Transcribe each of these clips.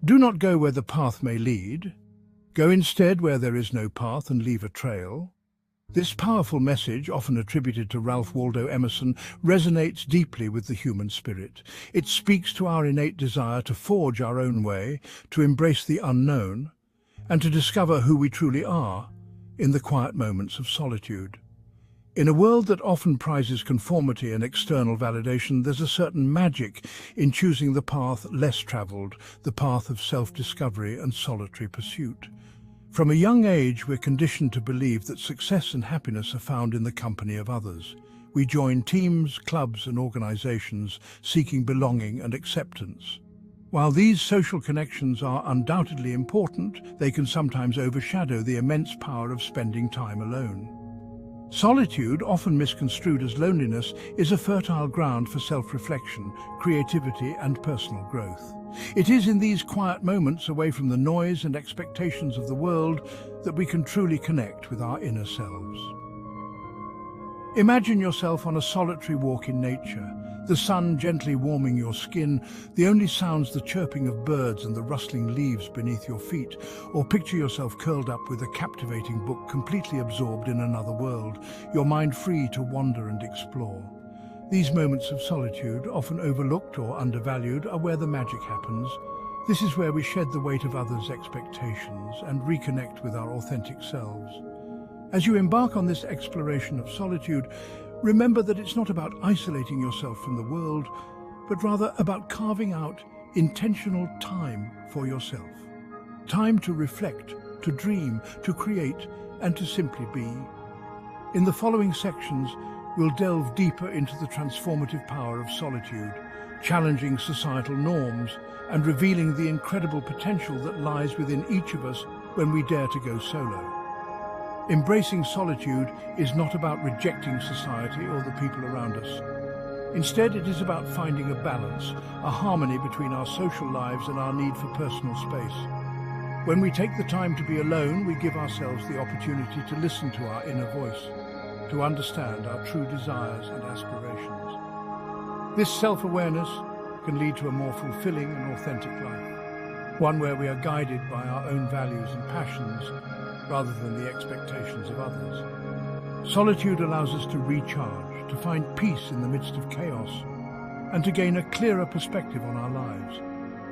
Do not go where the path may lead. Go instead where there is no path and leave a trail. This powerful message, often attributed to Ralph Waldo Emerson, resonates deeply with the human spirit. It speaks to our innate desire to forge our own way, to embrace the unknown, and to discover who we truly are in the quiet moments of solitude. In a world that often prizes conformity and external validation, there's a certain magic in choosing the path less traveled, the path of self-discovery and solitary pursuit. From a young age, we're conditioned to believe that success and happiness are found in the company of others. We join teams, clubs, and organizations seeking belonging and acceptance. While these social connections are undoubtedly important, they can sometimes overshadow the immense power of spending time alone. Solitude, often misconstrued as loneliness, is a fertile ground for self-reflection, creativity, and personal growth. It is in these quiet moments, away from the noise and expectations of the world, that we can truly connect with our inner selves. Imagine yourself on a solitary walk in nature, the sun gently warming your skin, the only sounds the chirping of birds and the rustling leaves beneath your feet. Or picture yourself curled up with a captivating book, completely absorbed in another world, your mind free to wander and explore. These moments of solitude, often overlooked or undervalued, are where the magic happens. This is where we shed the weight of others' expectations and reconnect with our authentic selves. As you embark on this exploration of solitude, remember that it's not about isolating yourself from the world, but rather about carving out intentional time for yourself. Time to reflect, to dream, to create, and to simply be. In the following sections, we'll delve deeper into the transformative power of solitude, challenging societal norms and revealing the incredible potential that lies within each of us when we dare to go solo. Embracing solitude is not about rejecting society or the people around us. Instead, it is about finding a balance, a harmony between our social lives and our need for personal space. When we take the time to be alone, we give ourselves the opportunity to listen to our inner voice, to understand our true desires and aspirations. This self-awareness can lead to a more fulfilling and authentic life, one where we are guided by our own values and passions rather than the expectations of others. Solitude allows us to recharge, to find peace in the midst of chaos, and to gain a clearer perspective on our lives.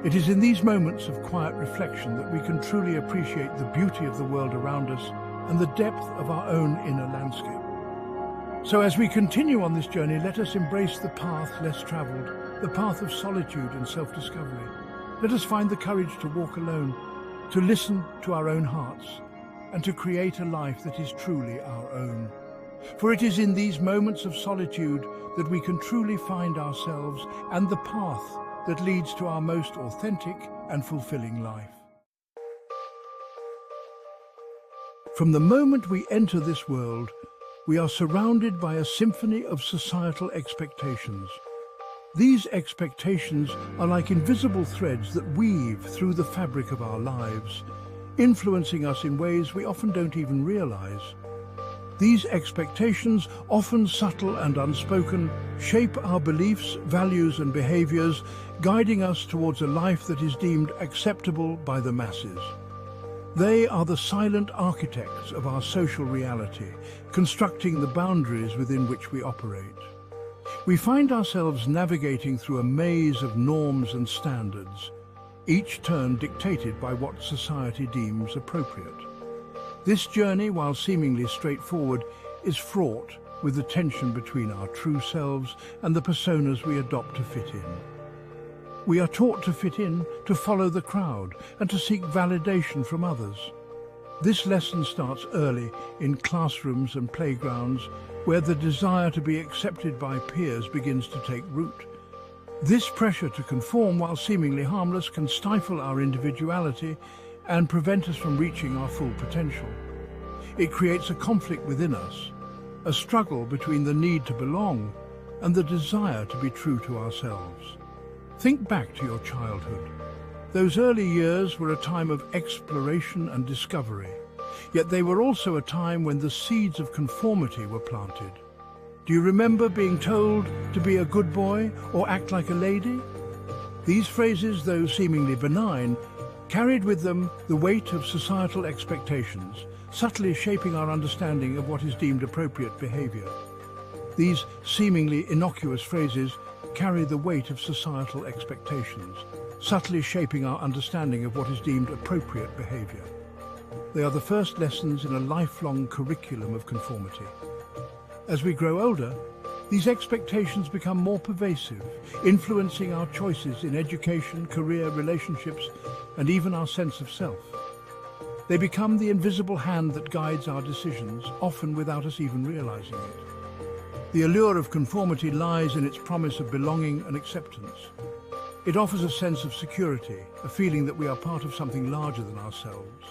It is in these moments of quiet reflection that we can truly appreciate the beauty of the world around us and the depth of our own inner landscape. So as we continue on this journey, let us embrace the path less traveled, the path of solitude and self-discovery. Let us find the courage to walk alone, to listen to our own hearts, and to create a life that is truly our own. For it is in these moments of solitude that we can truly find ourselves and the path that leads to our most authentic and fulfilling life. From the moment we enter this world, we are surrounded by a symphony of societal expectations. These expectations are like invisible threads that weave through the fabric of our lives, influencing us in ways we often don't even realize. These expectations, often subtle and unspoken, shape our beliefs, values, and behaviors, guiding us towards a life that is deemed acceptable by the masses. They are the silent architects of our social reality, constructing the boundaries within which we operate. We find ourselves navigating through a maze of norms and standards, each turn dictated by what society deems appropriate. This journey, while seemingly straightforward, is fraught with the tension between our true selves and the personas we adopt to fit in. We are taught to fit in, to follow the crowd, and to seek validation from others. This lesson starts early in classrooms and playgrounds, where the desire to be accepted by peers begins to take root. This pressure to conform, while seemingly harmless, can stifle our individuality and prevent us from reaching our full potential. It creates a conflict within us, a struggle between the need to belong and the desire to be true to ourselves. Think back to your childhood. Those early years were a time of exploration and discovery, yet they were also a time when the seeds of conformity were planted. Do you remember being told to be a good boy or act like a lady? These phrases, though seemingly benign, carried with them the weight of societal expectations, subtly shaping our understanding of what is deemed appropriate behavior. These seemingly innocuous phrases carry the weight of societal expectations, subtly shaping our understanding of what is deemed appropriate behavior. They are the first lessons in a lifelong curriculum of conformity. As we grow older, these expectations become more pervasive, influencing our choices in education, career, relationships, and even our sense of self. They become the invisible hand that guides our decisions, often without us even realizing it. The allure of conformity lies in its promise of belonging and acceptance. It offers a sense of security, a feeling that we are part of something larger than ourselves.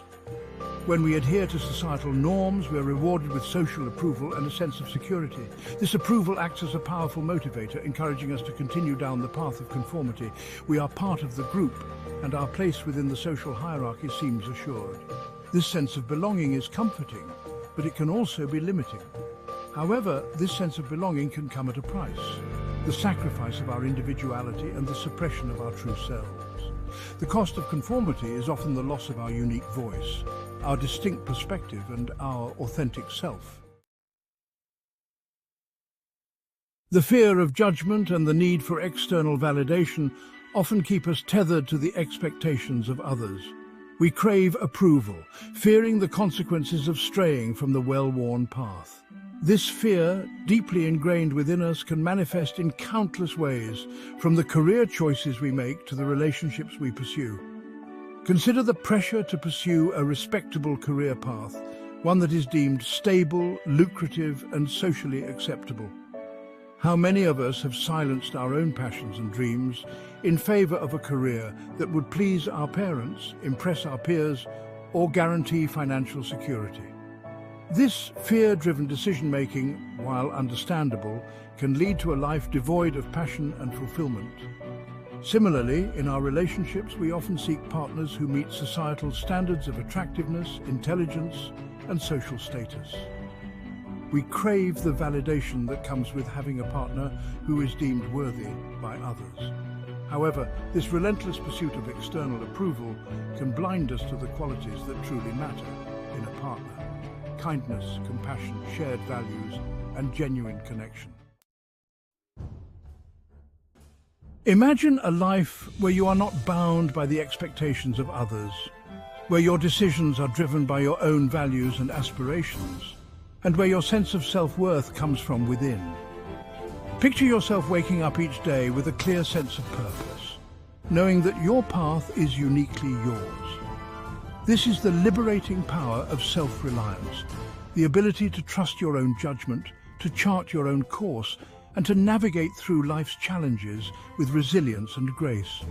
When we adhere to societal norms, we are rewarded with social approval and a sense of security. This approval acts as a powerful motivator, encouraging us to continue down the path of conformity. We are part of the group, and our place within the social hierarchy seems assured. This sense of belonging is comforting, but it can also be limiting. However, this sense of belonging can come at a price: the sacrifice of our individuality and the suppression of our true selves. The cost of conformity is often the loss of our unique voice, our distinct perspective, and our authentic self. The fear of judgment and the need for external validation often keep us tethered to the expectations of others. We crave approval, fearing the consequences of straying from the well-worn path. This fear, deeply ingrained within us, can manifest in countless ways, from the career choices we make to the relationships we pursue. Consider the pressure to pursue a respectable career path, one that is deemed stable, lucrative, and socially acceptable. How many of us have silenced our own passions and dreams in favor of a career that would please our parents, impress our peers, or guarantee financial security? This fear-driven decision-making, while understandable, can lead to a life devoid of passion and fulfillment. Similarly, in our relationships, we often seek partners who meet societal standards of attractiveness, intelligence, and social status. We crave the validation that comes with having a partner who is deemed worthy by others. However, this relentless pursuit of external approval can blind us to the qualities that truly matter in a partner: kindness, compassion, shared values, and genuine connection. Imagine a life where you are not bound by the expectations of others, where your decisions are driven by your own values and aspirations, and where your sense of self-worth comes from within. Picture yourself waking up each day with a clear sense of purpose, knowing that your path is uniquely yours. This is the liberating power of self-reliance, the ability to trust your own judgment, to chart your own course, and to navigate through life's challenges with resilience and grace.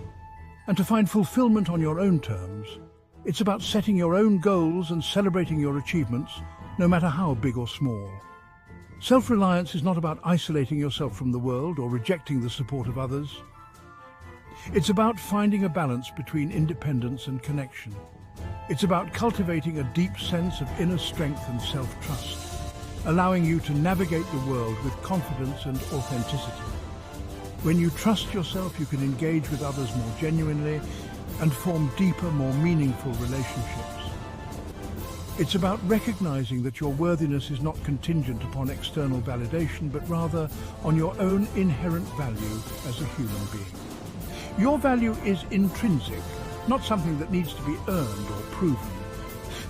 And to find fulfillment on your own terms. It's about setting your own goals and celebrating your achievements, no matter how big or small. Self-reliance is not about isolating yourself from the world or rejecting the support of others. It's about finding a balance between independence and connection. It's about cultivating a deep sense of inner strength and self-trust, allowing you to navigate the world with confidence and authenticity. When you trust yourself, you can engage with others more genuinely and form deeper, more meaningful relationships. It's about recognizing that your worthiness is not contingent upon external validation, but rather on your own inherent value as a human being. Your value is intrinsic, not something that needs to be earned or proven.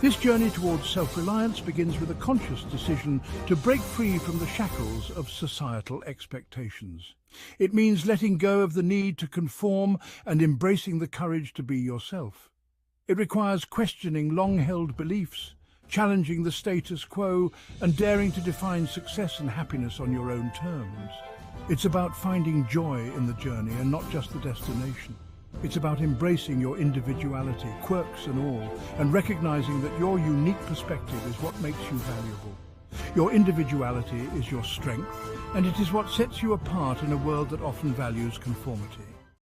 This journey towards self-reliance begins with a conscious decision to break free from the shackles of societal expectations. It means letting go of the need to conform and embracing the courage to be yourself. It requires questioning long-held beliefs, challenging the status quo, and daring to define success and happiness on your own terms. It's about finding joy in the journey and not just the destination. It's about embracing your individuality, quirks and all, and recognizing that your unique perspective is what makes you valuable. Your individuality is your strength, and it is what sets you apart in a world that often values conformity.